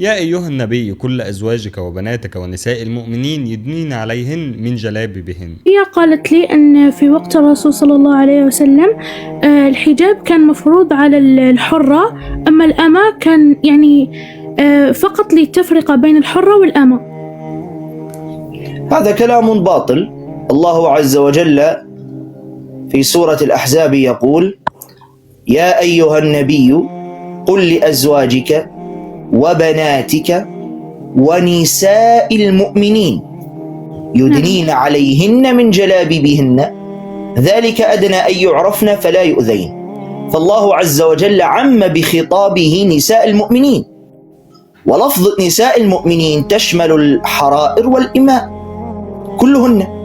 يا أيها النبي كل أزواجك وبناتك ونساء المؤمنين يدنين عليهن من جلابيبهن. هي قالت لي أن في وقت الرسول صلى الله عليه وسلم الحجاب كان مفروض على الحرة، أما الأمة كان يعني فقط للتفرقة بين الحرة والأمة. هذا كلام باطل. الله عز وجل في سورة الأحزاب يقول: يا أيها النبي قل لأزواجك وبناتك ونساء المؤمنين يدنين عليهن من جلابيبهن ذلك أدنى أن يعرفن فلا يؤذين. فالله عز وجل عم بخطابه نساء المؤمنين، ولفظ نساء المؤمنين تشمل الحرائر والإماء كلهن.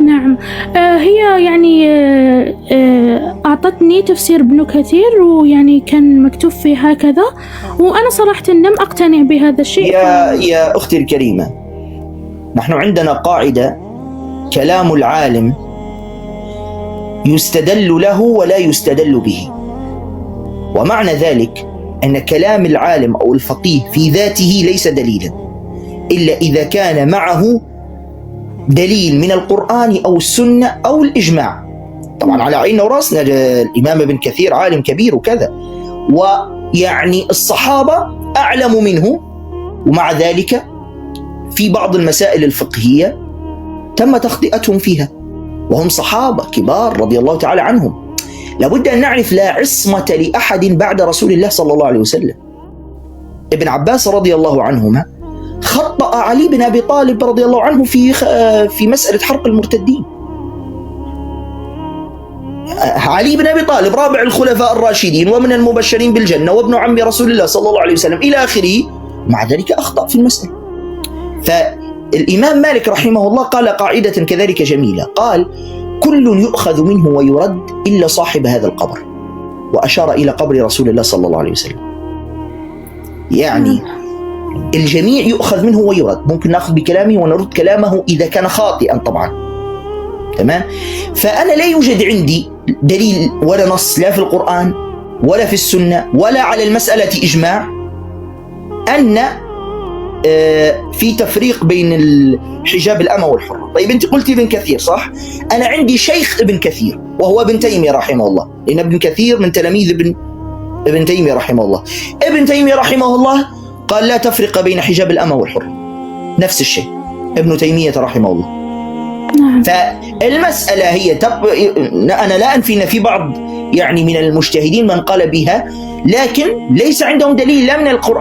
نعم. هي يعني أعطتني تفسير ابن كثير، ويعني كان مكتوب فيه هكذا، وأنا صراحة لم أقتنع بهذا الشيء. يا أختي الكريمة، نحن عندنا قاعدة: كلام العالم يستدل له ولا يستدل به. ومعنى ذلك أن كلام العالم أو الفقيه في ذاته ليس دليلا إلا إذا كان معه دليل من القرآن أو السنة أو الإجماع. طبعا على عيننا وراسنا، الإمام ابن كثير عالم كبير وكذا، ويعني الصحابة أعلم منه، ومع ذلك في بعض المسائل الفقهية تم تخطئتهم فيها وهم صحابة كبار رضي الله تعالى عنهم. لابد أن نعرف: لا عصمة لأحد بعد رسول الله صلى الله عليه وسلم. ابن عباس رضي الله عنهما خطأ علي بن أبي طالب رضي الله عنه في مسألة حرق المرتدين. علي بن أبي طالب رابع الخلفاء الراشدين ومن المبشرين بالجنة وابن عم رسول الله صلى الله عليه وسلم إلى آخره، مع ذلك أخطأ في المسألة. فالإمام مالك رحمه الله قال قاعدة كذلك جميلة، قال: كل يؤخذ منه ويرد إلا صاحب هذا القبر، وأشار إلى قبر رسول الله صلى الله عليه وسلم. يعني الجميع يؤخذ منه ويرد، ممكن نأخذ بكلامه ونرد كلامه إذا كان خاطئا طبعا، تمام؟ فأنا لا يوجد عندي دليل ولا نص لا في القرآن ولا في السنة ولا على المسألة إجماع أن في تفريق بين الحجاب الأمة والحرة. طيب أنت قلت ابن كثير، صح؟ أنا عندي شيخ ابن كثير وهو ابن تيمية رحمه الله، لأن ابن كثير من تلاميذ ابن تيمية رحمه الله. ابن تيمية رحمه الله قال: لا تفرق بين حجاب الأمة والحرة. نفس الشيء ابن تيمية رحمه الله. نعم. فالمسألة هي أنا لا أنفي أن في بعض يعني من المجتهدين من قال بها، لكن ليس عندهم دليل لا من القرآن